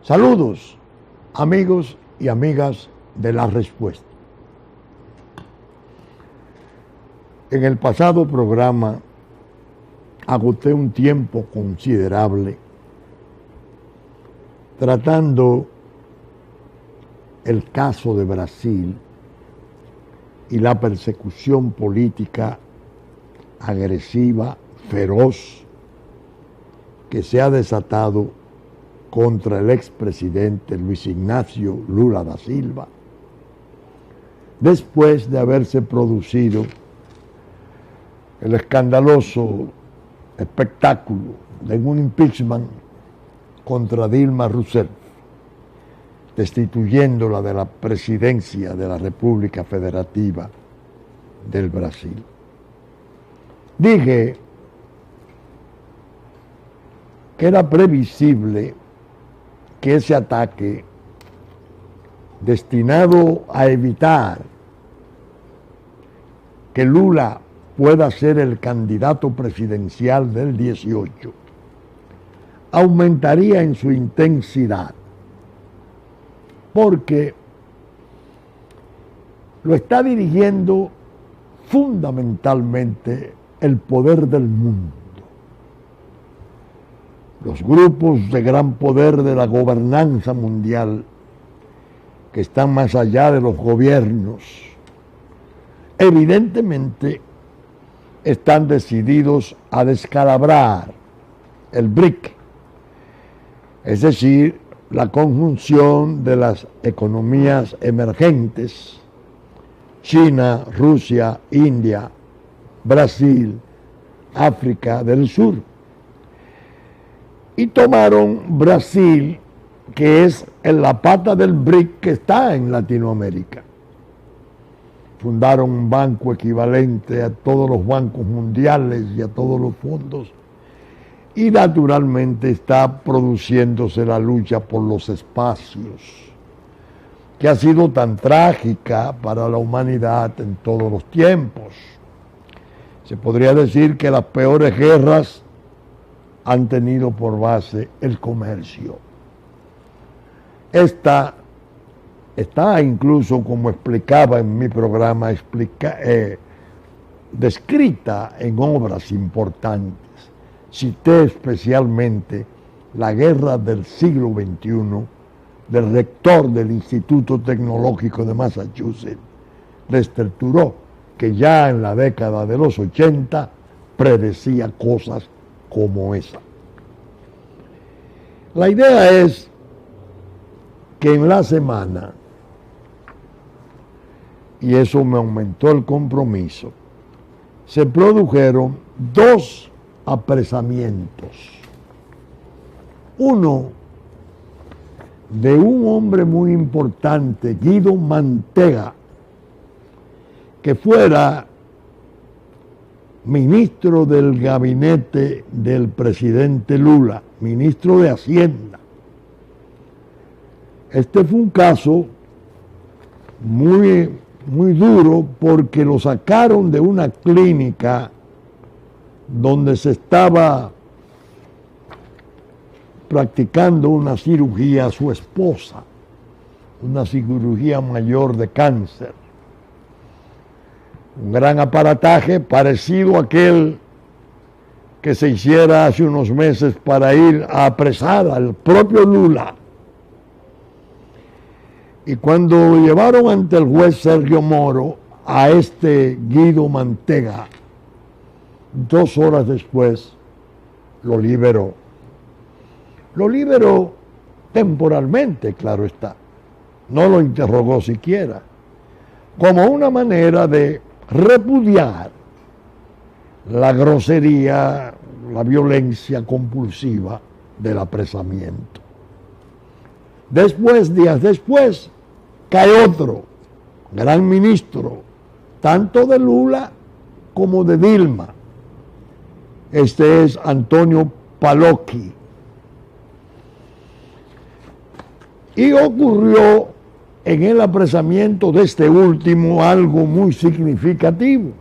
Saludos, amigos y amigas de La Respuesta. En el pasado programa agoté un tiempo considerable tratando el caso de Brasil y la persecución política agresiva, feroz, que se ha desatado contra el expresidente Luis Ignacio Lula da Silva, después de haberse producido el escandaloso espectáculo de un impeachment contra Dilma Rousseff, destituyéndola de la presidencia de la República Federativa del Brasil. Dije que era previsible que ese ataque, destinado a evitar que Lula pueda ser el candidato presidencial del 18, aumentaría en su intensidad, porque lo está dirigiendo fundamentalmente el poder del mundo. Los grupos de gran poder de la gobernanza mundial, que están más allá de los gobiernos, evidentemente están decididos a descalabrar el BRIC, es decir, la conjunción de las economías emergentes, China, Rusia, India, Brasil, África del Sur. Y tomaron Brasil, que es en la pata del BRIC que está en Latinoamérica. Fundaron un banco equivalente a todos los bancos mundiales y a todos los fondos. Y naturalmente está produciéndose la lucha por los espacios, que ha sido tan trágica para la humanidad en todos los tiempos. Se podría decir que las peores guerras han tenido por base el comercio. Esta está incluso, como explicaba en mi programa, descrita en obras importantes. Cité especialmente la guerra del siglo XXI del rector del Instituto Tecnológico de Massachusetts, Lester Thurow, que ya en la década de los 80 predecía cosas como esa. La idea es que en la semana, y eso me aumentó el compromiso, se produjeron dos apresamientos. Uno de un hombre muy importante, Guido Mantega, que fuera ministro del gabinete del presidente Lula, ministro de Hacienda. Este fue un caso muy duro porque lo sacaron de una clínica donde se estaba practicando una cirugía a su esposa, una cirugía mayor de cáncer. Un gran aparataje parecido a aquel que se hiciera hace unos meses para ir a apresar al propio Lula. Y cuando lo llevaron ante el juez Sergio Moro, a este Guido Mantega, 2 horas después lo liberó. Lo liberó temporalmente, claro está. No lo interrogó siquiera, como una manera de repudiar la grosería, la violencia compulsiva del apresamiento. Después, días después, cae otro gran ministro, tanto de Lula como de Dilma. Este es Antonio Palocci. Y ocurrió en el apresamiento de este último algo muy significativo,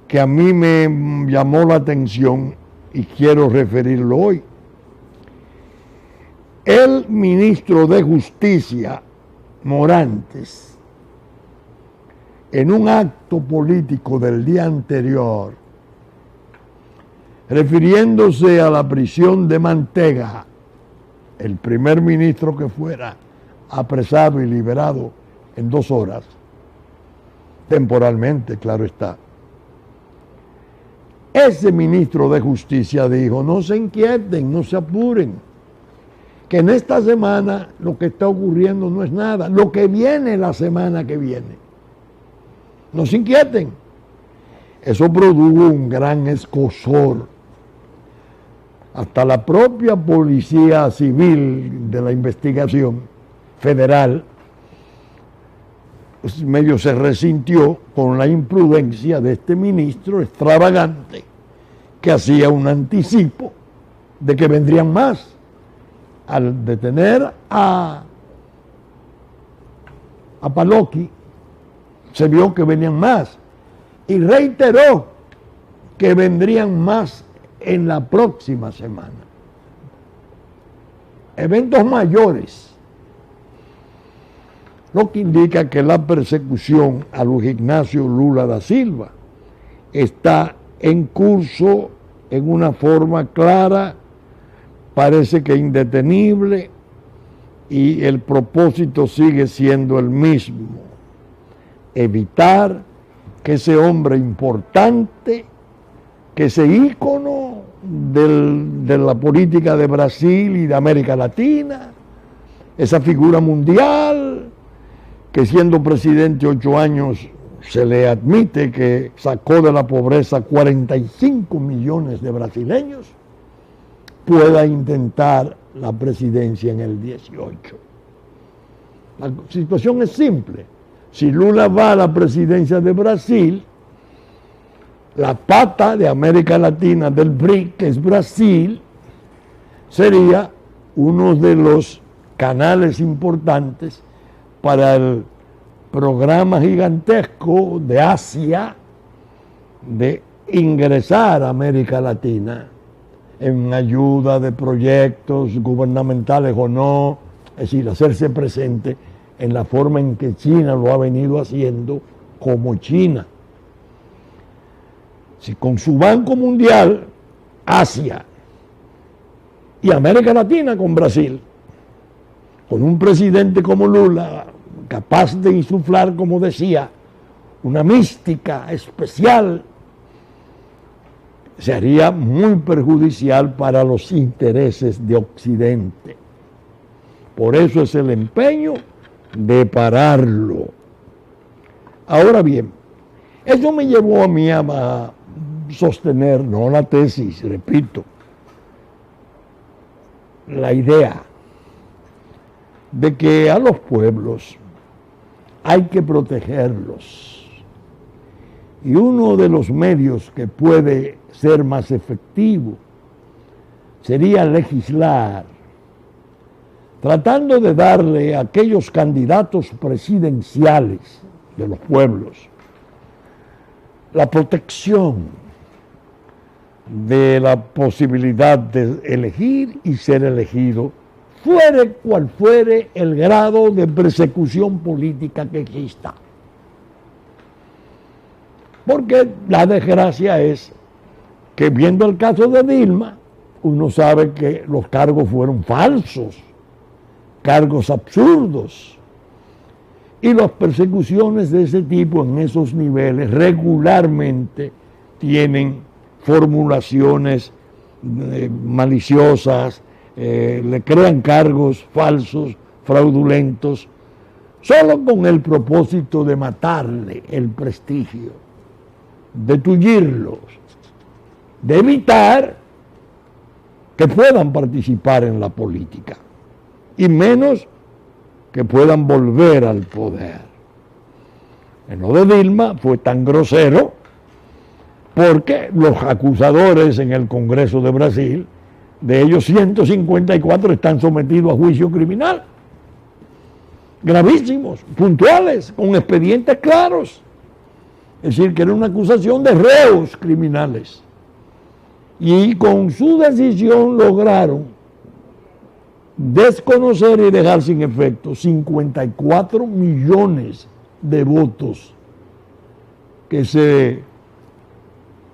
que a mí me llamó la atención y quiero referirlo hoy. El ministro de Justicia, Morantes, en un acto político del día anterior, refiriéndose a la prisión de Mantega, el primer ministro que fuera apresado y liberado en 2 horas, temporalmente, claro está. Ese ministro de Justicia dijo: no se inquieten, no se apuren, que en esta semana lo que está ocurriendo no es nada, lo que viene la semana que viene. No se inquieten. Eso produjo un gran escozor. Hasta la propia Policía Civil de la Investigación Federal medio se resintió con la imprudencia de este ministro extravagante que hacía un anticipo de que vendrían más. Al detener a Palocky, se vio que venían más y reiteró que vendrían más en la próxima semana. Eventos mayores, lo que indica que la persecución a Luis Ignacio Lula da Silva está en curso en una forma clara, parece que indetenible, y el propósito sigue siendo el mismo: evitar que ese hombre importante, que ese ícono de la política de Brasil y de América Latina, esa figura mundial, que siendo presidente 8 años se le admite que sacó de la pobreza 45 millones de brasileños, pueda intentar la presidencia en el 18. La situación es simple. Si Lula va a la presidencia de Brasil, la pata de América Latina del BRIC, que es Brasil, sería uno de los canales importantes para el programa gigantesco de Asia de ingresar a América Latina en ayuda de proyectos gubernamentales o no, es decir, hacerse presente en la forma en que China lo ha venido haciendo como China. Si con su Banco Mundial, Asia y América Latina con Brasil, con un presidente como Lula, capaz de insuflar, como decía, una mística especial, sería muy perjudicial para los intereses de Occidente. Por eso es el empeño de pararlo. Ahora bien, eso me llevó a mí a sostener, no la tesis, repito, la idea de que a los pueblos hay que protegerlos. Y uno de los medios que puede ser más efectivo sería legislar, tratando de darle a aquellos candidatos presidenciales de los pueblos la protección de la posibilidad de elegir y ser elegido, fuere cual fuere el grado de persecución política que exista. Porque la desgracia es que, viendo el caso de Dilma, uno sabe que los cargos fueron falsos, cargos absurdos, y las persecuciones de ese tipo en esos niveles regularmente tienen formulaciones maliciosas, le crean cargos falsos, fraudulentos, solo con el propósito de matarle el prestigio, de tullirlos, de evitar que puedan participar en la política, y menos que puedan volver al poder. En lo de Dilma fue tan grosero porque los acusadores en el Congreso de Brasil, de ellos 154 están sometidos a juicio criminal, gravísimos, puntuales, con expedientes claros. Es decir, que era una acusación de reos criminales. Y con su decisión lograron desconocer y dejar sin efecto 54 millones de votos que se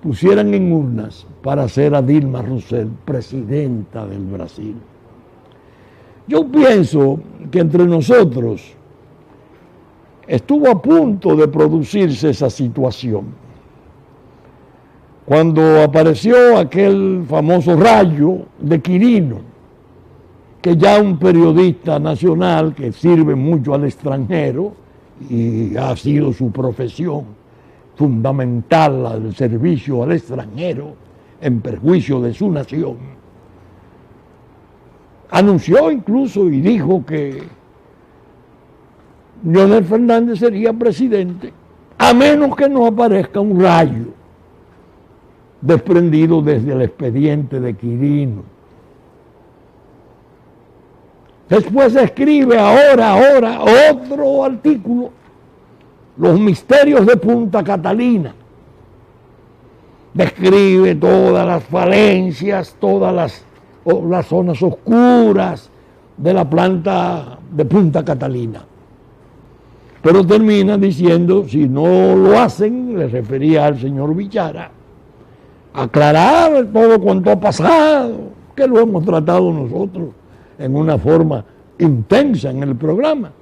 pusieran en urnas para hacer a Dilma Rousseff presidenta del Brasil. Yo pienso que entre nosotros estuvo a punto de producirse esa situación. Cuando apareció aquel famoso rayo de Quirino, que ya un periodista nacional que sirve mucho al extranjero y ha sido su profesión fundamental al servicio al extranjero en perjuicio de su nación, anunció incluso y dijo que Leonel Fernández sería presidente a menos que no aparezca un rayo desprendido desde el expediente de Quirino. Después escribe ahora otro artículo, Los misterios de Punta Catalina. Describe todas las falencias, todas las zonas oscuras de la planta de Punta Catalina. Pero termina diciendo, si no lo hacen, le refería al señor Bichara, aclarar todo cuanto ha pasado, que lo hemos tratado nosotros en una forma intensa en el programa.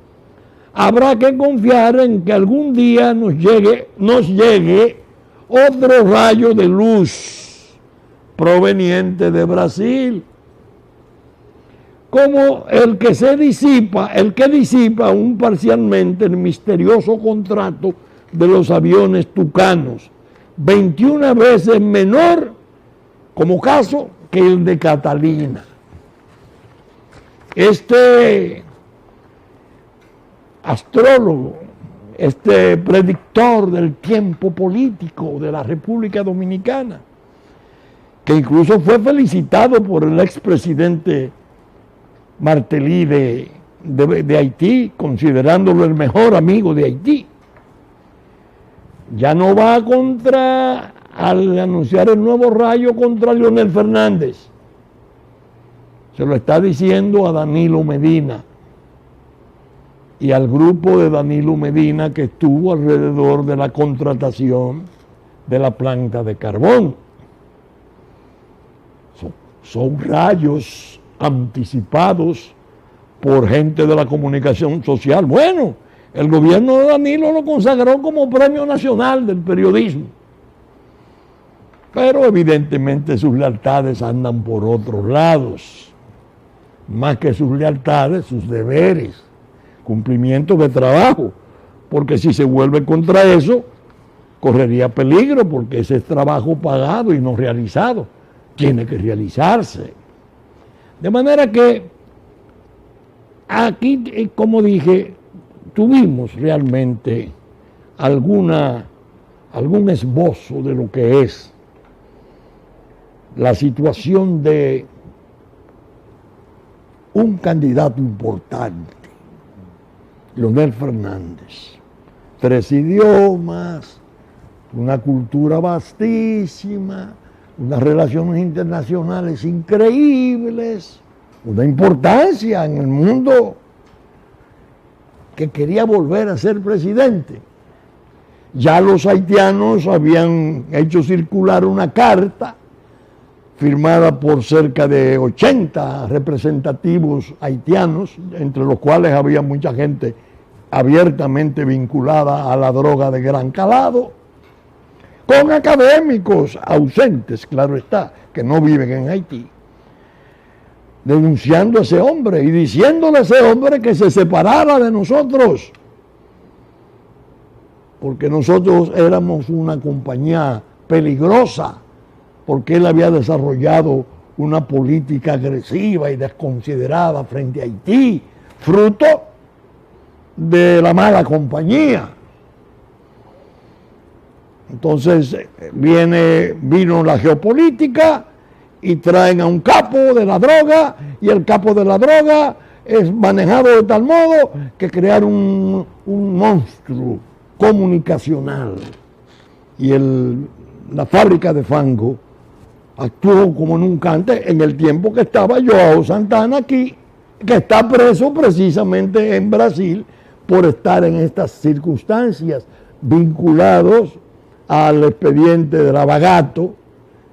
Habrá que confiar en que algún día nos llegue otro rayo de luz proveniente de Brasil, como el que disipa aún parcialmente el misterioso contrato de los aviones Tucanos, 21 veces menor como caso que el de Catalina. Este astrólogo, este predictor del tiempo político de la República Dominicana, que incluso fue felicitado por el expresidente Martelly de Haití, considerándolo el mejor amigo de Haití, ya no va al anunciar el nuevo rayo contra Leonel Fernández. Se lo está diciendo a Danilo Medina y al grupo de Danilo Medina que estuvo alrededor de la contratación de la planta de carbón. Son rayos anticipados por gente de la comunicación social. Bueno, el gobierno de Danilo lo consagró como Premio Nacional del Periodismo. Pero evidentemente sus lealtades andan por otros lados. Más que sus lealtades, sus deberes, cumplimiento de trabajo. Porque si se vuelve contra eso, correría peligro, porque ese es trabajo pagado y no realizado. Tiene que realizarse. De manera que aquí, como dije, tuvimos realmente algún esbozo de lo que es la situación de un candidato importante, Leonel Fernández. 3 idiomas, una cultura vastísima, unas relaciones internacionales increíbles, una importancia en el mundo, que quería volver a ser presidente. Ya los haitianos habían hecho circular una carta firmada por cerca de 80 representativos haitianos, entre los cuales había mucha gente abiertamente vinculada a la droga de gran calado, con académicos ausentes, claro está, que no viven en Haití, denunciando a ese hombre y diciéndole a ese hombre que se separara de nosotros, porque nosotros éramos una compañía peligrosa, porque él había desarrollado una política agresiva y desconsiderada frente a Haití, fruto de la mala compañía. Entonces vino la geopolítica y traen a un capo de la droga, y el capo de la droga es manejado de tal modo que crearon un monstruo comunicacional. Y la fábrica de fango actuó como nunca antes, en el tiempo que estaba Joao Santana aquí, que está preso precisamente en Brasil por estar en estas circunstancias, vinculados al expediente de Lava Jato,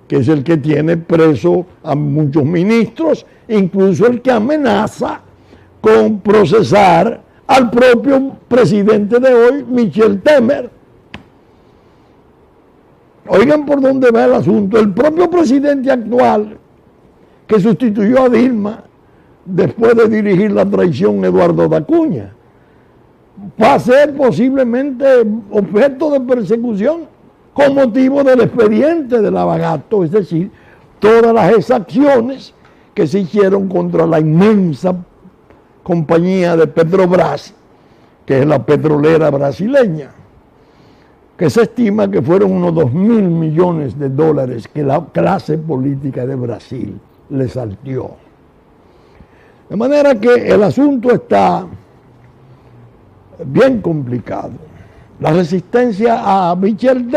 que es el que tiene preso a muchos ministros, incluso el que amenaza con procesar al propio presidente de hoy, Michel Temer. Oigan por dónde va el asunto. El propio presidente actual, que sustituyó a Dilma después de dirigir la traición, Eduardo da Cunha, va a ser posiblemente objeto de persecución con motivo del expediente de Lava Jato, es decir, todas las exacciones que se hicieron contra la inmensa compañía de Petrobras, que es la petrolera brasileña, que se estima que fueron unos 2.000 millones de dólares que la clase política de Brasil le salteó. De manera que el asunto está bien complicado. La resistencia a Michel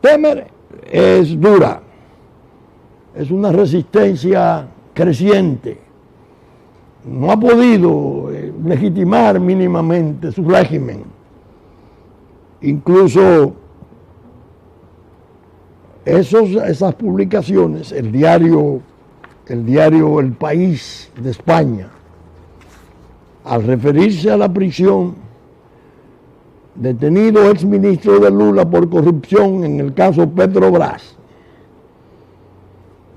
Temer es dura, es una resistencia creciente. No ha podido legitimar mínimamente su régimen. Incluso esas publicaciones, el diario El País de España, al referirse a la prisión, detenido exministro de Lula por corrupción en el caso Petrobras,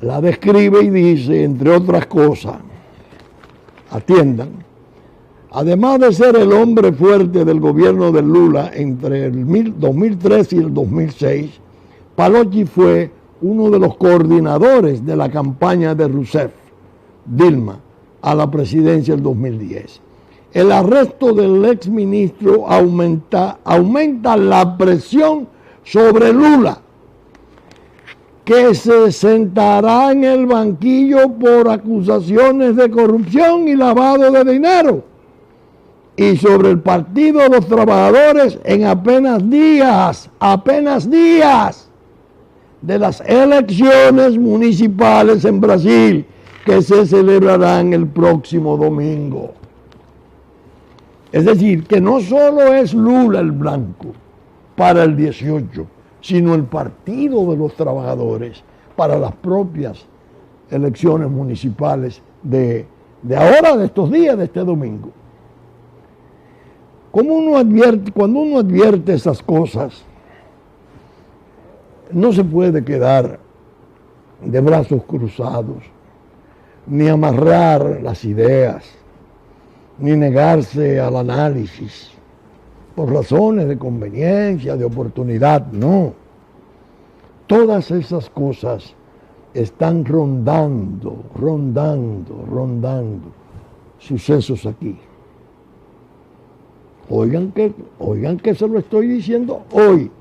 la describe y dice, entre otras cosas, atiendan, además de ser el hombre fuerte del gobierno de Lula entre el 2003 y el 2006, Palocci fue uno de los coordinadores de la campaña de Rousseff, Dilma, a la presidencia del 2010. El arresto del exministro aumenta la presión sobre Lula, que se sentará en el banquillo por acusaciones de corrupción y lavado de dinero, y sobre el Partido de los Trabajadores en apenas días de las elecciones municipales en Brasil, que se celebrarán el próximo domingo. Es decir, que no solo es Lula el blanco para el 18, sino el Partido de los Trabajadores para las propias elecciones municipales de ahora, de estos días, de este domingo. Cuando uno advierte esas cosas, no se puede quedar de brazos cruzados, ni amarrar las ideas, ni negarse al análisis por razones de conveniencia, de oportunidad, no. Todas esas cosas están rondando sucesos aquí. Oigan que se lo estoy diciendo hoy.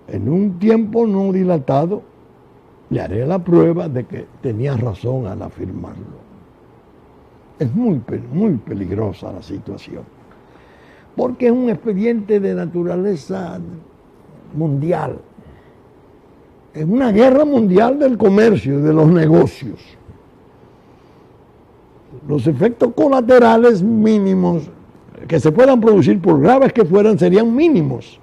En un tiempo no dilatado, le haré la prueba de que tenía razón al afirmarlo. Es muy peligrosa la situación, porque es un expediente de naturaleza mundial. Es una guerra mundial del comercio y de los negocios. Los efectos colaterales mínimos que se puedan producir, por graves que fueran, serían mínimos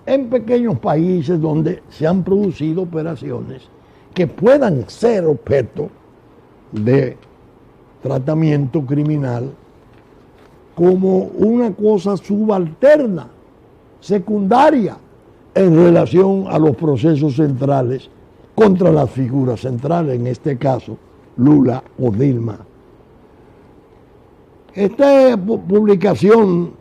en pequeños países donde se han producido operaciones que puedan ser objeto de tratamiento criminal como una cosa subalterna, secundaria, en relación a los procesos centrales contra las figuras centrales, en este caso Lula o Dilma. Esta publicación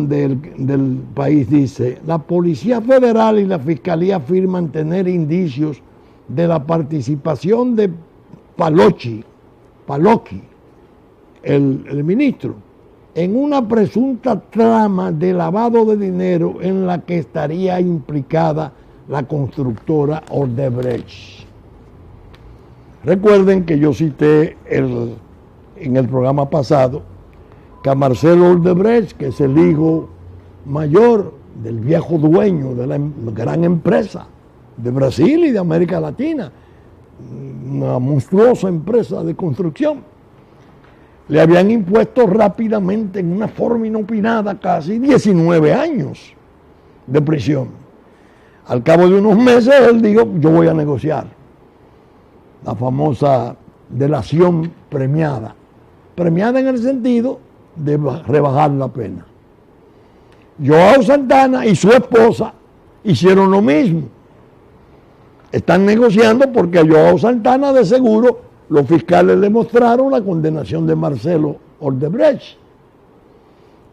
del País dice: la Policía Federal y la Fiscalía afirman tener indicios de la participación de Palocci, el ministro, en una presunta trama de lavado de dinero en la que estaría implicada la constructora Odebrecht. Recuerden que yo cité en el programa pasado que a Marcelo Odebrecht, que es el hijo mayor del viejo dueño de la gran empresa de Brasil y de América Latina, una monstruosa empresa de construcción. Le habían impuesto rápidamente, en una forma inopinada, casi 19 años de prisión. Al cabo de unos meses él dijo, yo voy a negociar. La famosa delación premiada. Premiada en el sentido de rebajar la pena. Joao Santana y su esposa hicieron lo mismo. Están negociando porque a Joao Santana de seguro los fiscales le mostraron la condenación de Marcelo Odebrecht.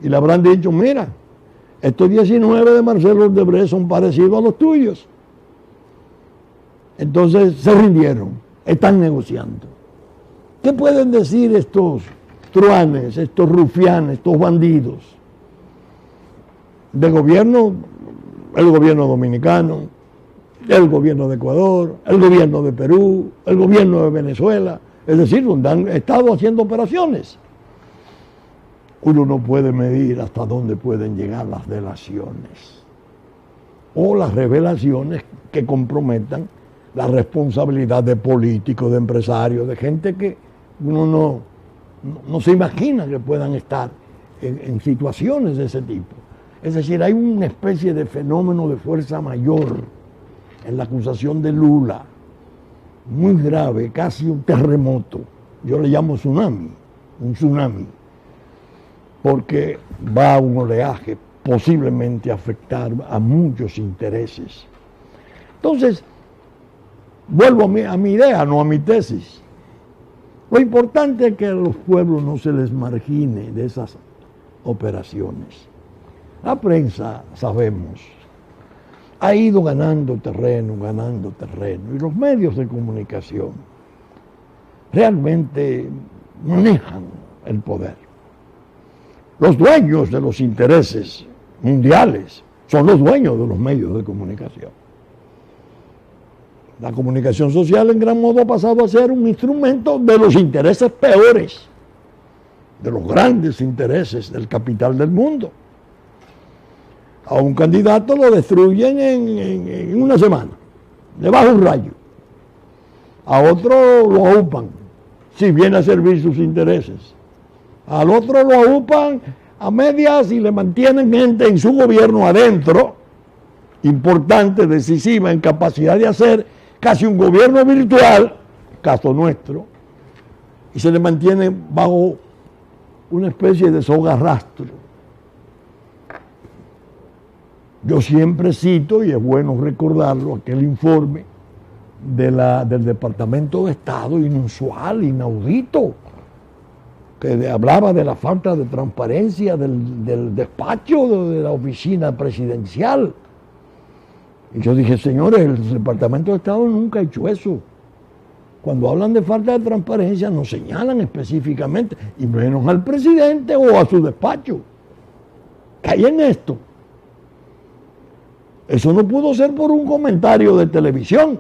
Y le habrán dicho, mira, estos 19 de Marcelo Odebrecht son parecidos a los tuyos. Entonces se rindieron, están negociando. ¿Qué pueden decir estos truanes, estos rufianes, estos bandidos? Del gobierno, el gobierno dominicano, el gobierno de Ecuador, el gobierno de Perú, el gobierno de Venezuela, es decir, donde han estado haciendo operaciones. Uno no puede medir hasta dónde pueden llegar las delaciones o las revelaciones que comprometan la responsabilidad de políticos, de empresarios, de gente que uno no se imagina que puedan estar en situaciones de ese tipo. Es decir, hay una especie de fenómeno de fuerza mayor en la acusación de Lula, muy grave, casi un terremoto. Yo le llamo tsunami, un tsunami, porque va a un oleaje posiblemente a afectar a muchos intereses. Entonces, vuelvo a mi idea, no a mi tesis. Lo importante es que a los pueblos no se les margine de esas operaciones. La prensa, sabemos, ha ido ganando terreno, y los medios de comunicación realmente manejan el poder. Los dueños de los intereses mundiales son los dueños de los medios de comunicación. La comunicación social en gran modo ha pasado a ser un instrumento de los intereses peores, de los grandes intereses del capital del mundo. A un candidato lo destruyen en una semana, le baja un rayo. A otro lo aúpan, si viene a servir sus intereses. Al otro lo aúpan a medias y le mantienen gente en su gobierno adentro, importante, decisiva, en capacidad de hacer casi un gobierno virtual, caso nuestro, y se le mantiene bajo una especie de soga rastro. Yo siempre cito, y es bueno recordarlo, aquel informe del Departamento de Estado inusual, inaudito, que hablaba de la falta de transparencia del despacho de la oficina presidencial. Y yo dije, señores, el Departamento de Estado nunca ha hecho eso. Cuando hablan de falta de transparencia, no señalan específicamente, y menos al presidente o a su despacho. ¿Qué hay en esto? Eso no pudo ser por un comentario de televisión,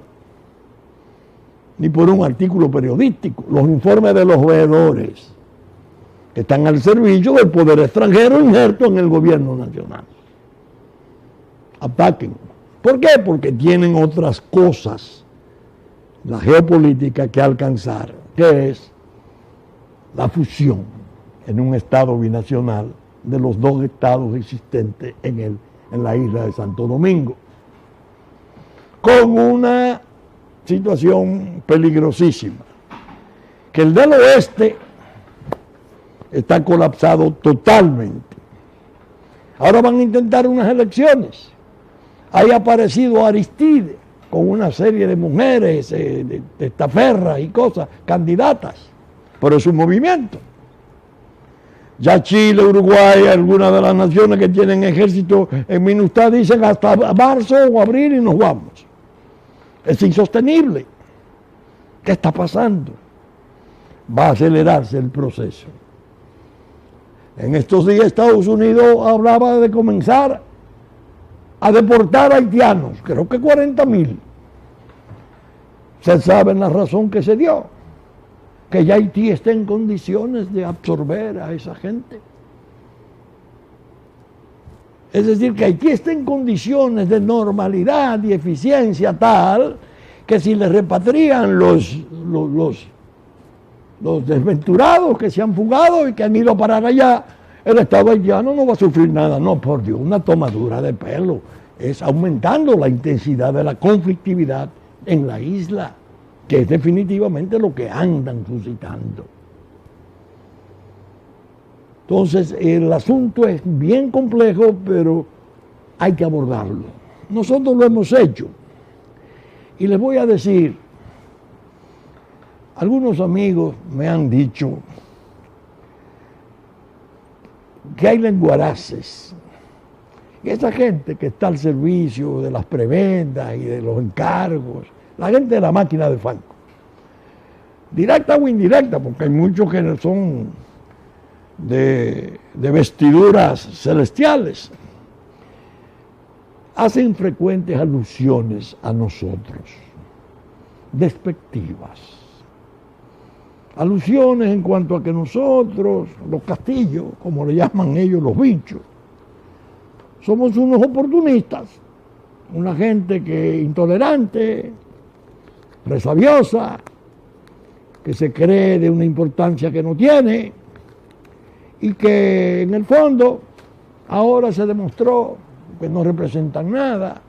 ni por un artículo periodístico. Los informes de los veedores que están al servicio del poder extranjero injerto en el gobierno nacional. Ataquen. ¿Por qué? Porque tienen otras cosas, la geopolítica, que alcanzar, que es la fusión en un estado binacional de los dos estados existentes en la isla de Santo Domingo, con una situación peligrosísima, que el del oeste está colapsado totalmente. Ahora van a intentar unas elecciones. Ahí ha aparecido Aristide con una serie de mujeres, de testaferras y cosas, candidatas, pero es un movimiento. Ya Chile, Uruguay, algunas de las naciones que tienen ejército en MINUSTAH dicen hasta marzo o abril y nos vamos. Es insostenible. ¿Qué está pasando? Va a acelerarse el proceso. En estos días Estados Unidos hablaba de comenzar a deportar haitianos, creo que 40,000. Ustedes saben la razón que se dio, que ya Haití está en condiciones de absorber a esa gente. Es decir, que Haití está en condiciones de normalidad y eficiencia tal que si le repatrian los desventurados que se han fugado y que han ido a parar allá, el Estado haitiano no va a sufrir nada. No, por Dios, una tomadura de pelo. Es aumentando la intensidad de la conflictividad en la isla, que es definitivamente lo que andan suscitando. Entonces, el asunto es bien complejo, pero hay que abordarlo. Nosotros lo hemos hecho. Y les voy a decir, algunos amigos me han dicho que hay lenguaraces. Y esa gente que está al servicio de las prebendas y de los encargos, la gente de la máquina de Fango, directa o indirecta, porque hay muchos que son de vestiduras celestiales, hacen frecuentes alusiones a nosotros, despectivas. Alusiones en cuanto a que nosotros, los castillos, como le llaman ellos, los bichos, somos unos oportunistas, una gente que intolerante, resabiosa, que se cree de una importancia que no tiene y que en el fondo ahora se demostró que no representan nada,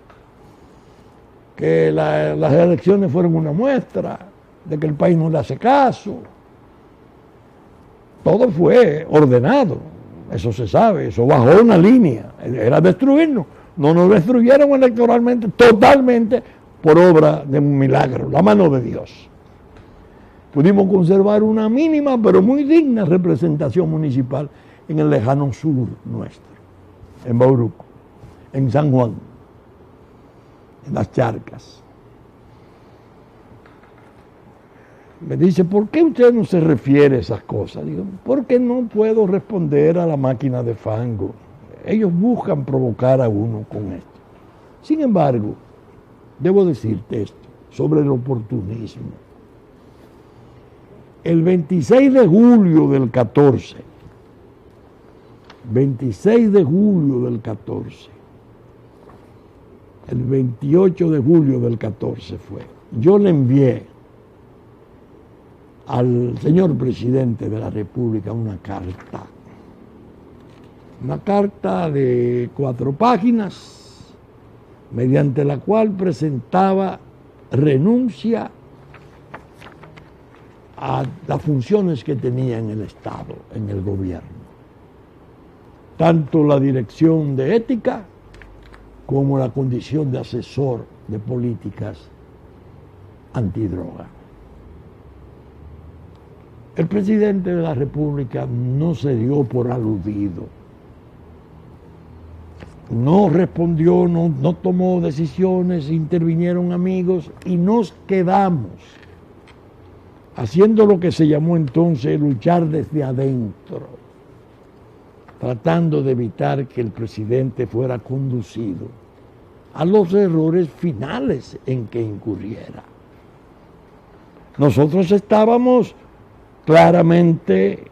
que las elecciones fueron una muestra de que el país no le hace caso. Todo fue ordenado, eso se sabe, eso bajó una línea, era destruirnos. No nos destruyeron electoralmente, totalmente por obra de un milagro, la mano de Dios. Pudimos conservar una mínima pero muy digna representación municipal en el lejano sur nuestro, en Bauruco, en San Juan, en las Charcas. Me dice, ¿por qué usted no se refiere a esas cosas? Digo, porque no puedo responder a la máquina de Fango. Ellos buscan provocar a uno con esto. Sin embargo, debo decirte esto sobre el oportunismo. El 26 de julio del 14, 26 de julio del 14, el 28 de julio del 14 fue, yo le envié al señor presidente de la República una carta de 4 páginas, mediante la cual presentaba renuncia a las funciones que tenía en el Estado, en el gobierno. Tanto la dirección de ética como la condición de asesor de políticas antidroga. El presidente de la República no se dio por aludido, no respondió, no tomó decisiones, intervinieron amigos y nos quedamos haciendo lo que se llamó entonces luchar desde adentro, tratando de evitar que el presidente fuera conducido a los errores finales en que incurriera. Nosotros estábamos claramente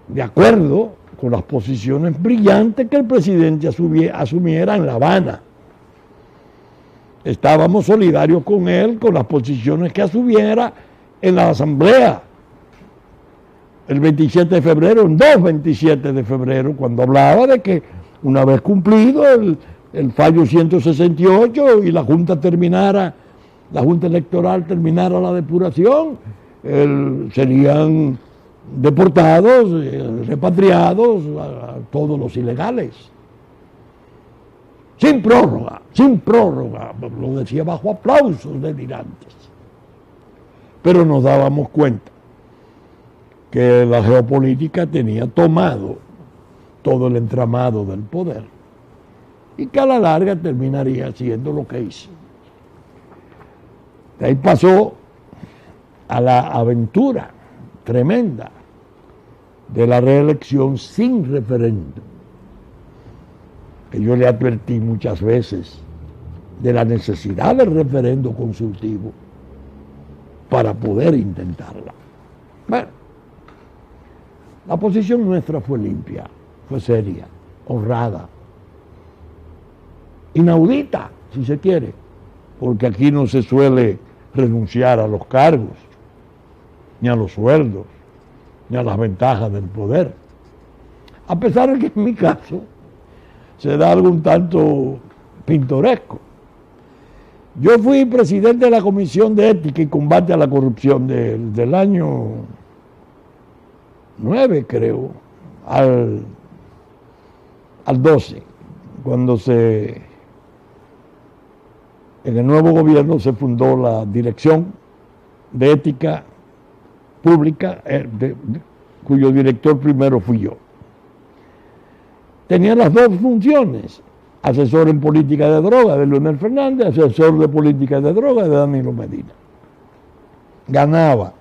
de acuerdo con las posiciones brillantes que el presidente asumiera en La Habana. Estábamos solidarios con él, con las posiciones que asumiera en la Asamblea el 27 de febrero, en 27 de febrero, cuando hablaba de que una vez cumplido el fallo 168 y la Junta Electoral terminara la depuración, serían deportados, repatriados a todos los ilegales. Sin prórroga, lo decía bajo aplausos delirantes. Pero nos dábamos cuenta que la geopolítica tenía tomado todo el entramado del poder y que a la larga terminaría haciendo lo que hizo. De ahí pasó a la aventura tremenda de la reelección sin referéndum, que yo le advertí muchas veces de la necesidad del referendo consultivo para poder intentarla. Bueno, la posición nuestra fue limpia, fue seria, honrada, inaudita, si se quiere, porque aquí no se suele renunciar a los cargos, ni a los sueldos, ni a las ventajas del poder. A pesar de que en mi caso se da algo un tanto pintoresco. Yo fui presidente de la Comisión de Ética y Combate a la Corrupción del año 9, creo, al 12, cuando en el nuevo gobierno se fundó la Dirección de Ética Pública, cuyo director primero fui yo. Tenía las dos funciones: asesor en política de droga de Leonel Fernández, asesor de política de droga de Danilo Medina. Ganaba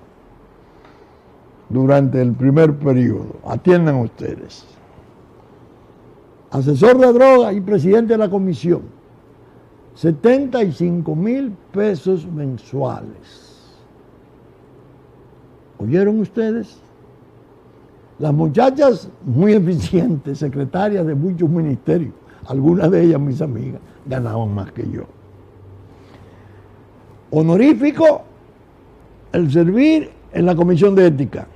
durante el primer periodo, atiendan ustedes, asesor de droga y presidente de la comisión, 75,000 pesos mensuales. ¿Oyeron ustedes? Las muchachas muy eficientes, secretarias de muchos ministerios, algunas de ellas mis amigas, ganaban más que yo. Honorífico, el servir en la Comisión de Ética.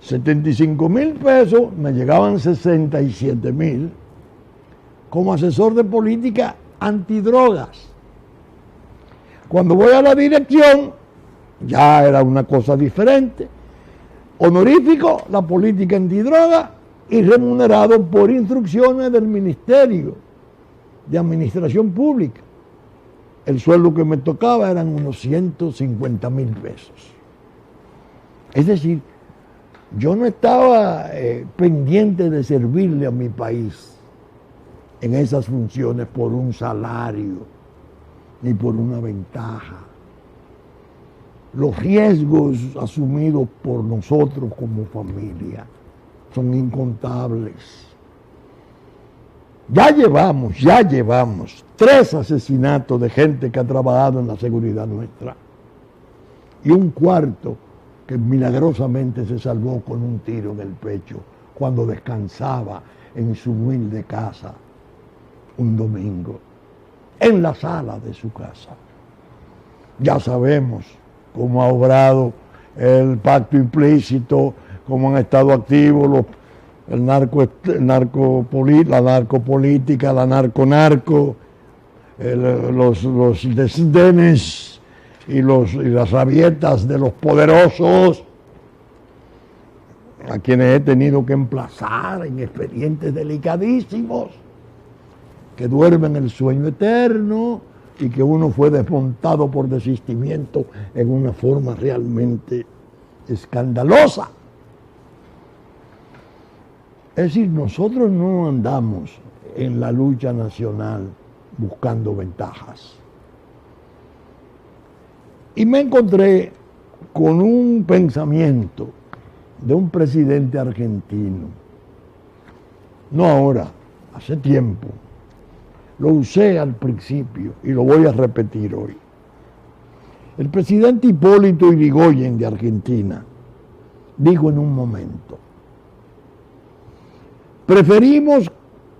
75,000 pesos, me llegaban 67,000 como asesor de política antidrogas. Cuando voy a la dirección, ya era una cosa diferente. Honorífico, la política antidroga, y remunerado por instrucciones del Ministerio de Administración Pública. El sueldo que me tocaba eran unos 150,000 pesos. Es decir, yo no estaba pendiente de servirle a mi país en esas funciones por un salario ni por una ventaja. Los riesgos asumidos por nosotros como familia son incontables. Ya llevamos 3 asesinatos de gente que ha trabajado en la seguridad nuestra y un cuarto que milagrosamente se salvó con un tiro en el pecho cuando descansaba en su humilde casa un domingo, en la sala de su casa. Ya sabemos cómo ha obrado el pacto implícito, cómo han estado activos la narcopolítica, la narco, los desdenes y las rabietas de los poderosos, a quienes he tenido que emplazar en expedientes delicadísimos, que duermen el sueño eterno y que uno fue desmontado por desistimiento en una forma realmente escandalosa. Es decir, nosotros no andamos en la lucha nacional buscando ventajas. Y me encontré con un pensamiento de un presidente argentino, no ahora, hace tiempo. Lo usé al principio y lo voy a repetir hoy. El presidente Hipólito Yrigoyen de Argentina dijo en un momento: preferimos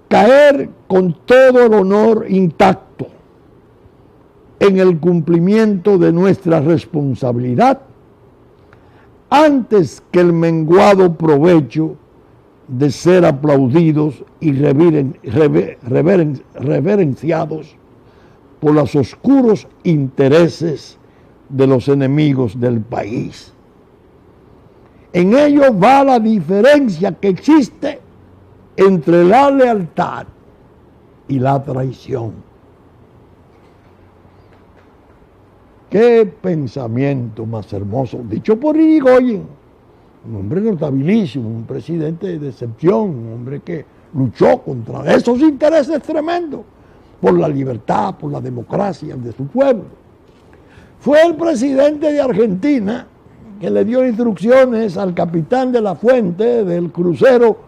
caer con todo el honor intacto en el cumplimiento de nuestra responsabilidad antes que el menguado provecho de ser aplaudidos y reverenciados por los oscuros intereses de los enemigos del país. En ello va la diferencia que existe entre la lealtad y la traición. Qué pensamiento más hermoso, dicho por Yrigoyen, un hombre notabilísimo, un presidente de excepción, un hombre que luchó contra esos intereses tremendos, por la libertad, por la democracia de su pueblo. Fue el presidente de Argentina que le dio instrucciones al capitán de la Fuente del crucero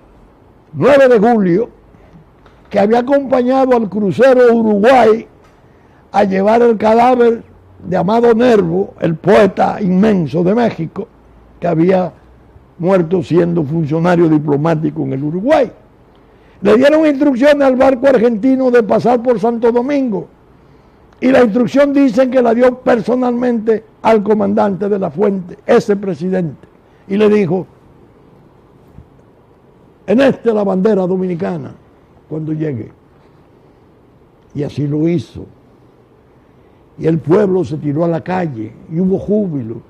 9 de julio, que había acompañado al crucero Uruguay a llevar el cadáver de Amado Nervo, el poeta inmenso de México, que había muerto siendo funcionario diplomático en el Uruguay. Le dieron instrucciones al barco argentino de pasar por Santo Domingo Y la instrucción dicen que la dio personalmente al comandante de la Fuente, ese presidente, y le dijo, en la bandera dominicana cuando llegue. Y así lo hizo. Y el pueblo se tiró a la calle y hubo júbilo.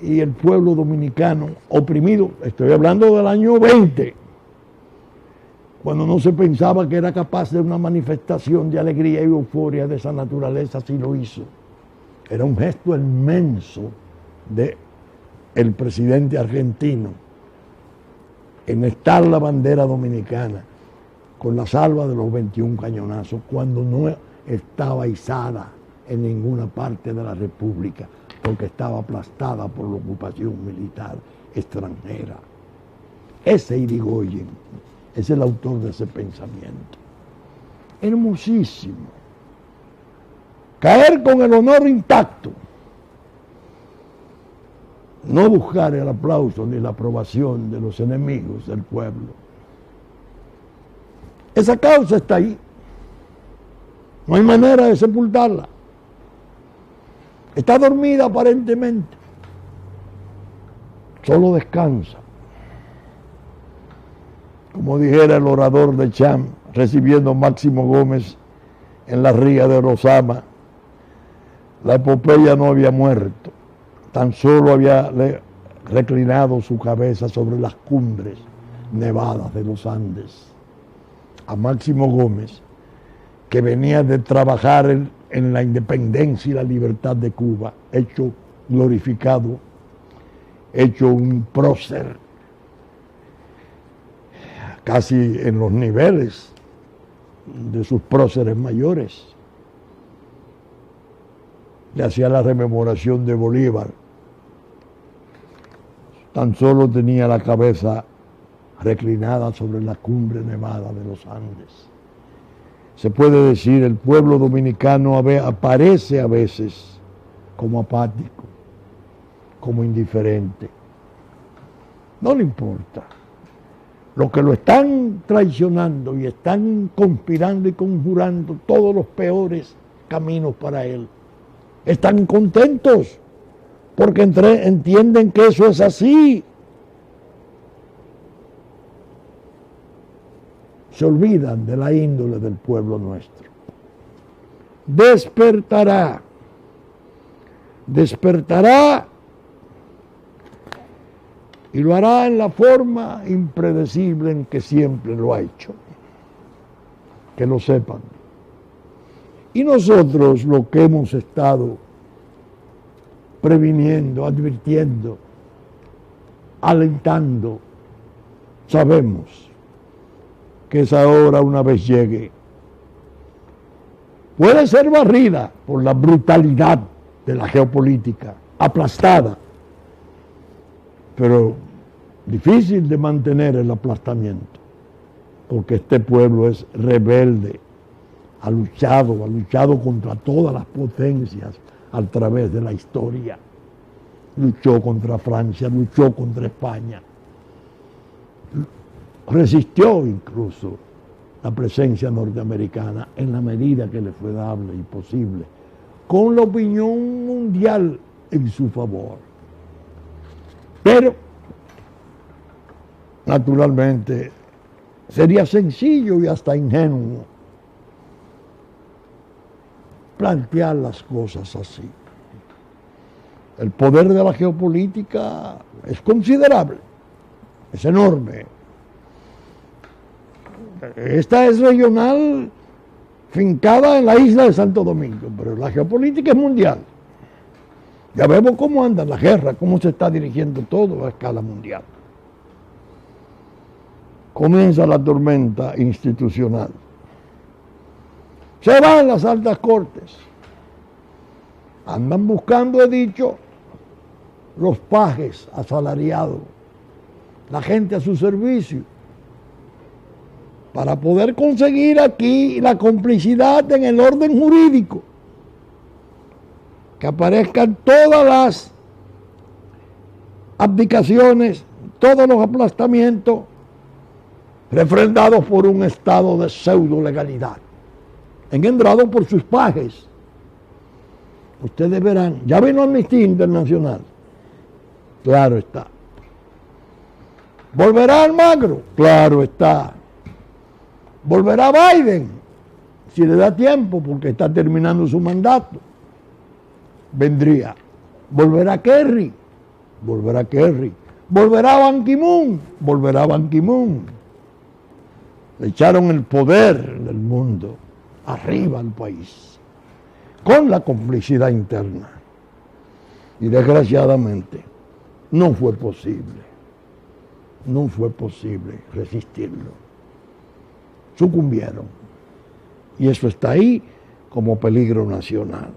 Y el pueblo dominicano oprimido, estoy hablando del año 20, cuando no se pensaba que era capaz de una manifestación de alegría y euforia de esa naturaleza, así lo hizo. Era un gesto inmenso del presidente argentino en estar la bandera dominicana con la salva de los 21 cañonazos cuando no estaba izada en ninguna parte de la República, porque estaba aplastada por la ocupación militar extranjera. Ese Irigoyen es el autor de ese pensamiento. Hermosísimo. Caer con el honor intacto. No buscar el aplauso ni la aprobación de los enemigos del pueblo. Esa causa está ahí. No hay manera de sepultarla. Está dormida aparentemente. Solo descansa. Como dijera el orador de Cham, recibiendo Máximo Gómez en la ría de Rosama, la epopeya no había muerto, tan solo había reclinado su cabeza sobre las cumbres nevadas de los Andes. A Máximo Gómez, que venía de trabajar en la independencia y la libertad de Cuba, hecho glorificado, hecho un prócer, casi en los niveles de sus próceres mayores. Le hacía la rememoración de Bolívar. Tan solo tenía la cabeza reclinada sobre la cumbre nevada de los Andes. Se puede decir, el pueblo dominicano aparece a veces como apático, como indiferente. No le importa. Los que lo están traicionando y están conspirando y conjurando todos los peores caminos para él, están contentos porque entienden que eso es así. Se olvidan de la índole del pueblo nuestro. Despertará y lo hará en la forma impredecible en que siempre lo ha hecho. Que lo sepan. Y nosotros, lo que hemos estado previniendo, advirtiendo, alentando, sabemos que esa hora, una vez llegue, puede ser barrida por la brutalidad de la geopolítica, aplastada, pero difícil de mantener el aplastamiento, porque este pueblo es rebelde, ha luchado contra todas las potencias a través de la historia. Luchó contra Francia, luchó contra España, resistió incluso la presencia norteamericana en la medida que le fue dable y posible, con la opinión mundial en su favor. Pero, naturalmente, sería sencillo y hasta ingenuo plantear las cosas así. El poder de la geopolítica es considerable, es enorme. Esta es regional, fincada en la isla de Santo Domingo, pero la geopolítica es mundial. Ya vemos cómo anda la guerra, cómo se está dirigiendo todo a escala mundial. Comienza la tormenta institucional. Se van las altas cortes. Andan buscando, he dicho, los pajes asalariados, la gente a su servicio, para poder conseguir aquí la complicidad en el orden jurídico. Que aparezcan todas las abdicaciones, todos los aplastamientos refrendados por un estado de pseudo legalidad, engendrado por sus pajes, Ustedes verán, ya vino Amnistía Internacional, claro está. ¿Volverá Almagro? Claro está. ¿Volverá Biden? Si le da tiempo, porque está terminando su mandato. Vendría. ¿Volverá Kerry? Volverá Kerry. ¿Volverá Ban Ki-moon? Volverá Ban Ki-moon. Le echaron el poder del mundo arriba al país, con la complicidad interna. Y desgraciadamente no fue posible resistirlo. Sucumbieron. Y eso está ahí como peligro nacional.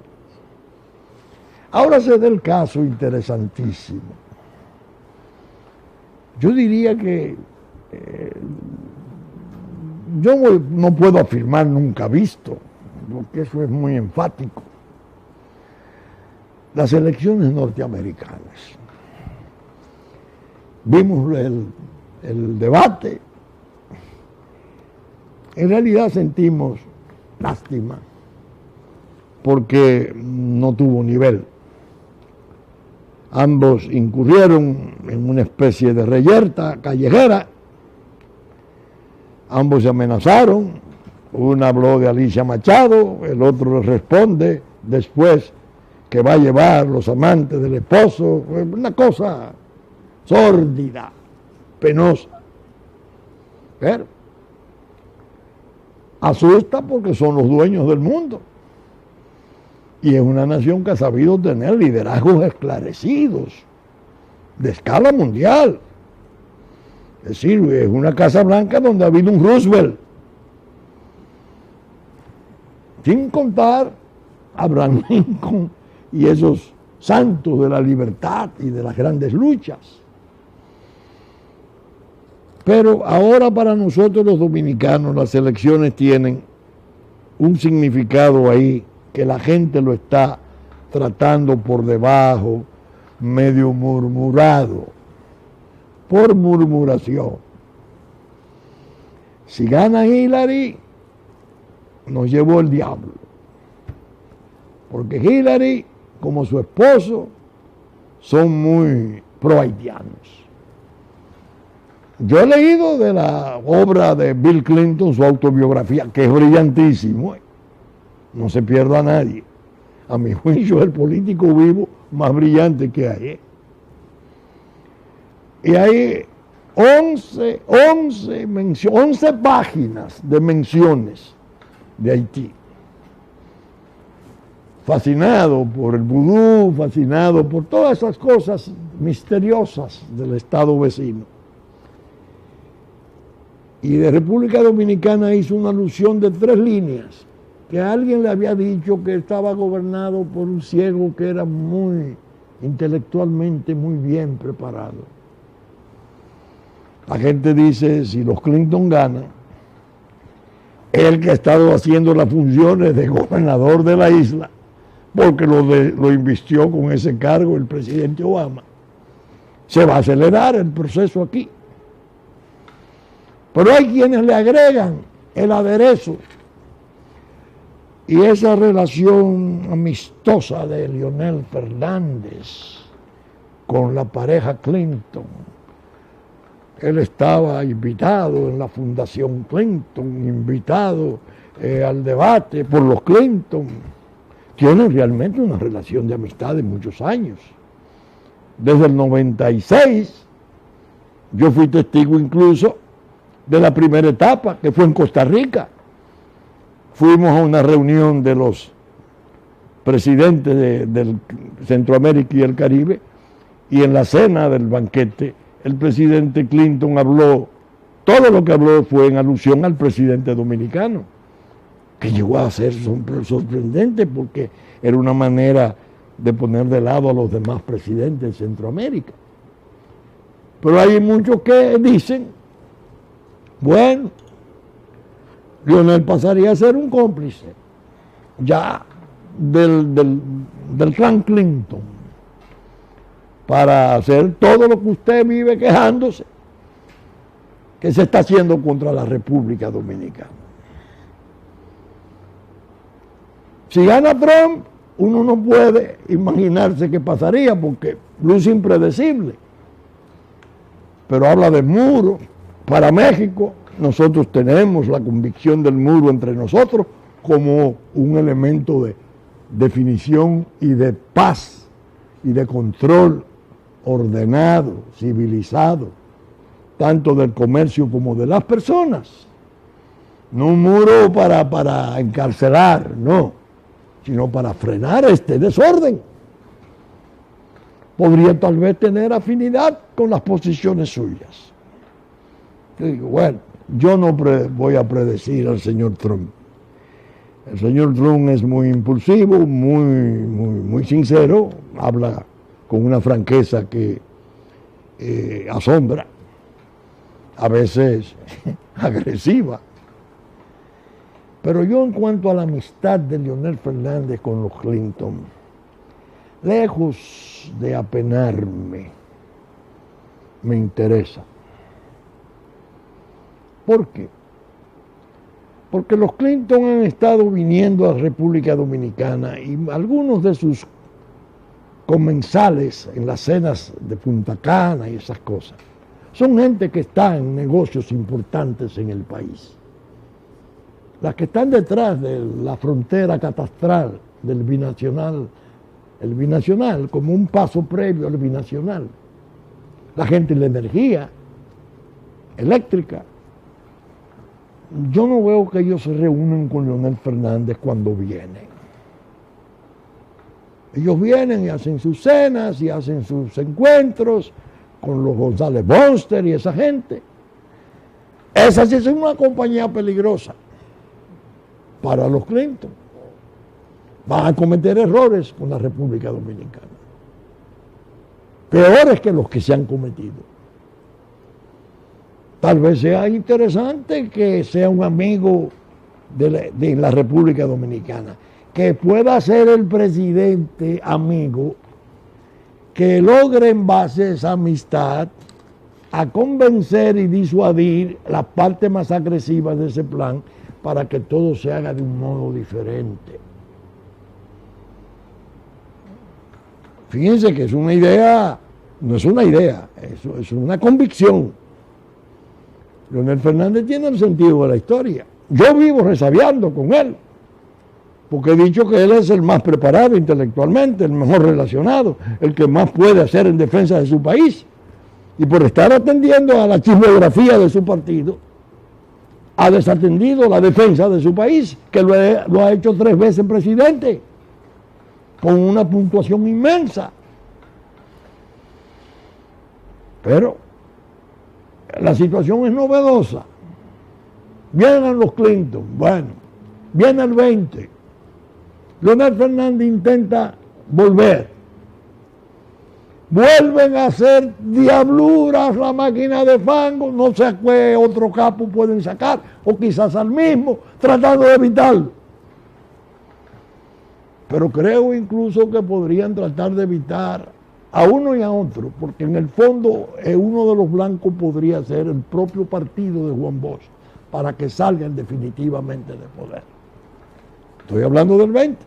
Ahora se da el caso interesantísimo. Yo diría que yo no puedo afirmar nunca visto, porque eso es muy enfático. Las elecciones norteamericanas. Vimos el debate. En realidad sentimos lástima porque no tuvo nivel. Ambos incurrieron en una especie de reyerta callejera. Ambos se amenazaron. Uno habló de Alicia Machado, el otro le responde después que va a llevar los amantes del esposo. Una cosa sórdida, penosa. Pero asusta porque son los dueños del mundo. Y es una nación que ha sabido tener liderazgos esclarecidos, de escala mundial. Es decir, es una Casa Blanca donde ha habido un Roosevelt. Sin contar a Abraham Lincoln y esos santos de la libertad y de las grandes luchas. Pero ahora para nosotros los dominicanos las elecciones tienen un significado ahí que la gente lo está tratando por debajo, medio murmurado, por murmuración. Si gana Hillary, nos llevó el diablo. Porque Hillary, como su esposo, son muy pro-haitianos. Yo he leído de la obra de Bill Clinton, su autobiografía, que es brillantísimo. No se pierda a nadie. A mi juicio es el político vivo más brillante que hay. Y hay 11 páginas de menciones de Haití. Fascinado por el vudú, fascinado por todas esas cosas misteriosas del estado vecino. Y de República Dominicana hizo una alusión de 3 líneas, que alguien le había dicho que estaba gobernado por un ciego que era muy intelectualmente muy bien preparado. La gente dice, si los Clinton ganan, él que ha estado haciendo las funciones de gobernador de la isla, porque lo invistió con ese cargo el presidente Obama, se va a acelerar el proceso aquí. Pero hay quienes le agregan el aderezo. Y esa relación amistosa de Leonel Fernández con la pareja Clinton. Él estaba invitado en la Fundación Clinton, invitado al debate por los Clinton. Tienen realmente una relación de amistad de muchos años. Desde el 96, yo fui testigo incluso de la primera etapa, que fue en Costa Rica. Fuimos a una reunión de los presidentes del Centroamérica y el Caribe, y en la cena del banquete, el presidente Clinton habló, todo lo que habló fue en alusión al presidente dominicano, que llegó a ser sorprendente porque era una manera de poner de lado a los demás presidentes de Centroamérica. Pero hay muchos que dicen, bueno, Leonel pasaría a ser un cómplice ya del clan Clinton para hacer todo lo que usted vive quejándose que se está haciendo contra la República Dominicana. Si gana Trump, uno no puede imaginarse qué pasaría porque luce impredecible. Pero habla de muro. Para México, nosotros tenemos la convicción del muro entre nosotros como un elemento de definición y de paz y de control ordenado, civilizado, tanto del comercio como de las personas. No un muro para encarcelar, no, sino para frenar este desorden. Podría tal vez tener afinidad con las posiciones suyas. Yo digo, bueno, yo no voy a predecir al señor Trump. El señor Trump es muy impulsivo, muy sincero, habla con una franqueza que asombra, a veces agresiva. Pero yo, en cuanto a la amistad de Leonel Fernández con los Clinton, lejos de apenarme, me interesa. ¿Por qué? Porque los Clinton han estado viniendo a República Dominicana y algunos de sus comensales en las cenas de Punta Cana y esas cosas son gente que está en negocios importantes en el país. Las que están detrás de la frontera catastral del binacional, el binacional como un paso previo al binacional. La gente en la energía eléctrica. Yo no veo que ellos se reúnen con Leonel Fernández cuando vienen. Ellos vienen y hacen sus cenas y hacen sus encuentros con los González Bonster y esa gente. Esa sí es una compañía peligrosa para los Clinton. Van a cometer errores con la República Dominicana. Peores que los que se han cometido. Tal vez sea interesante que sea un amigo de la República Dominicana, que pueda ser el presidente amigo, que logre en base a esa amistad a convencer y disuadir las partes más agresivas de ese plan para que todo se haga de un modo diferente. Fíjense que es una idea, no es una idea, es una convicción. Leonel Fernández tiene el sentido de la historia. Yo vivo resabiando con él, porque he dicho que él es el más preparado intelectualmente, el mejor relacionado, el que más puede hacer en defensa de su país. Y por estar atendiendo a la chismografía de su partido, ha desatendido la defensa de su país, que lo ha hecho 3 veces presidente, con una puntuación inmensa. Pero la situación es novedosa. Vienen los Clinton, bueno, viene el 20. Leonel Fernández intenta volver. Vuelven a hacer diabluras la máquina de fango, no sé qué otro capo pueden sacar, o quizás al mismo, tratando de evitarlo. Pero creo incluso que podrían tratar de evitar a uno y a otro, porque en el fondo uno de los blancos podría ser el propio partido de Juan Bosch, para que salgan definitivamente de poder. Estoy hablando del 20.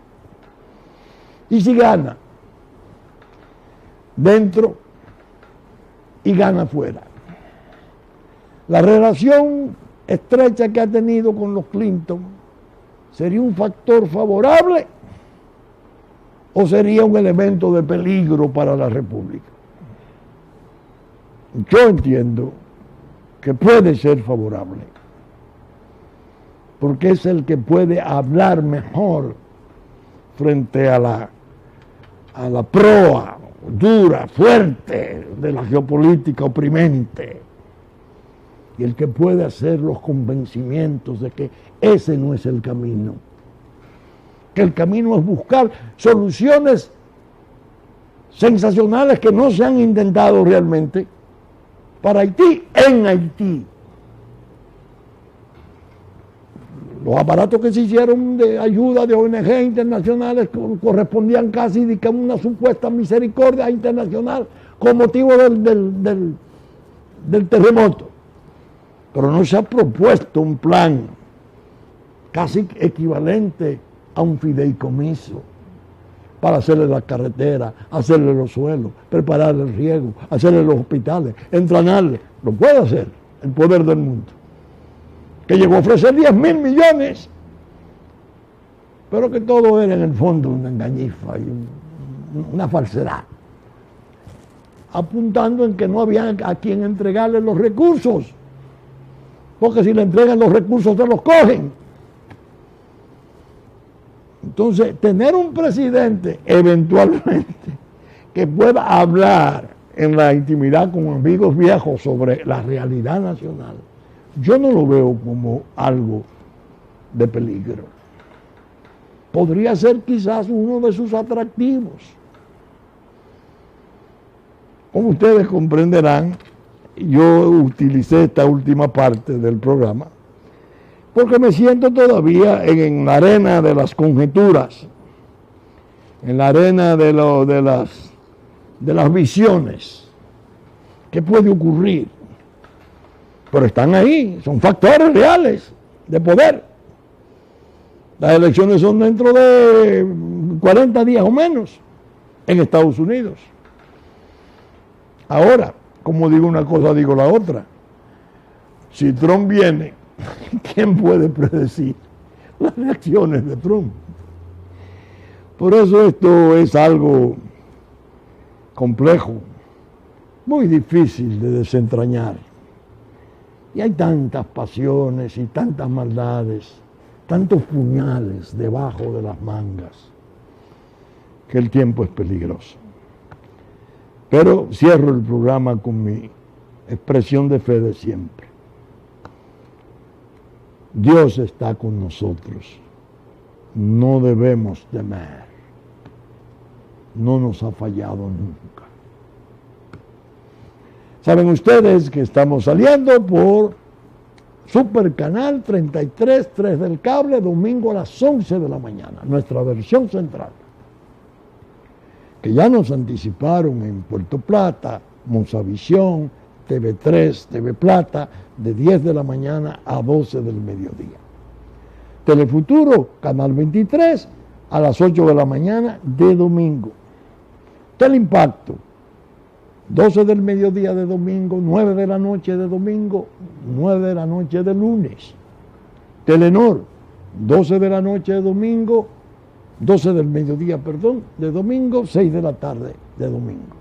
Y si gana dentro y gana fuera, la relación estrecha que ha tenido con los Clinton sería un factor favorable o sería un elemento de peligro para la República. Yo entiendo que puede ser favorable, porque es el que puede hablar mejor frente a la proa dura, fuerte de la geopolítica oprimente, y el que puede hacer los convencimientos de que ese no es el camino, que el camino es buscar soluciones sensacionales que no se han intentado realmente para Haití, en Haití. Los aparatos que se hicieron de ayuda de ONG internacionales correspondían casi a una supuesta misericordia internacional con motivo del terremoto. Pero no se ha propuesto un plan casi equivalente a un fideicomiso para hacerle la carretera, hacerle los suelos, prepararle el riego, hacerle los hospitales, entrenarle. Lo puede hacer el poder del mundo. Que llegó a ofrecer 10.000 millones, pero que todo era en el fondo una engañifa y una falsedad, apuntando en que no había a quien entregarle los recursos, porque si le entregan los recursos se los cogen. Entonces, tener un presidente eventualmente que pueda hablar en la intimidad con amigos viejos sobre la realidad nacional, yo no lo veo como algo de peligro. Podría ser quizás uno de sus atractivos. Como ustedes comprenderán, yo utilicé esta última parte del programa porque me siento todavía en la arena de las conjeturas, en la arena de las visiones. ¿Qué puede ocurrir? Pero están ahí, son factores reales de poder. Las elecciones son dentro de 40 días o menos en Estados Unidos. Ahora, como digo una cosa, digo la otra. Si Trump viene, ¿quién puede predecir las reacciones de Trump? Por eso esto es algo complejo, muy difícil de desentrañar. Y hay tantas pasiones y tantas maldades, tantos puñales debajo de las mangas, que el tiempo es peligroso. Pero cierro el programa con mi expresión de fe de siempre. Dios está con nosotros. No debemos temer. No nos ha fallado nunca. Saben ustedes que estamos saliendo por Super Canal 33, 3 del cable, domingo a las 11 de la mañana, nuestra versión central. Que ya nos anticiparon en Puerto Plata, Mozavisión, TV3, TV Plata, de 10 de la mañana a 12 del mediodía. Telefuturo, Canal 23, a las 8 de la mañana de domingo. Teleimpacto, 12 del mediodía de domingo, 9 de la noche de domingo, 9 de la noche de lunes. Telenor, 12 de la noche de domingo, 12 del mediodía, perdón, de domingo, 6 de la tarde de domingo.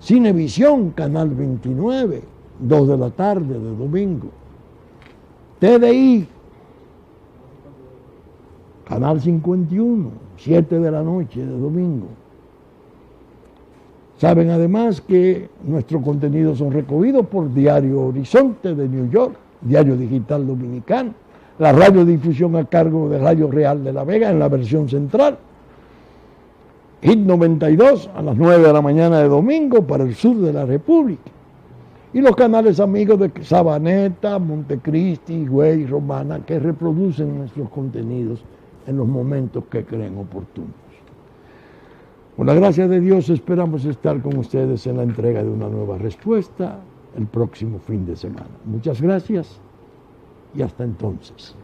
Cinevisión, Canal 29, 2 de la tarde de domingo. TDI, Canal 51, 7 de la noche de domingo. Saben además que nuestros contenidos son recogidos por Diario Horizonte de New York, Diario Digital Dominicano, la radiodifusión a cargo de Radio Real de La Vega en la versión central, Hit 92 a las 9 de la mañana de domingo para el sur de la República, y los canales amigos de Sabaneta, Montecristi, Güey, Romana, que reproducen nuestros contenidos en los momentos que creen oportunos. Con la gracia de Dios esperamos estar con ustedes en la entrega de una nueva respuesta el próximo fin de semana. Muchas gracias y hasta entonces.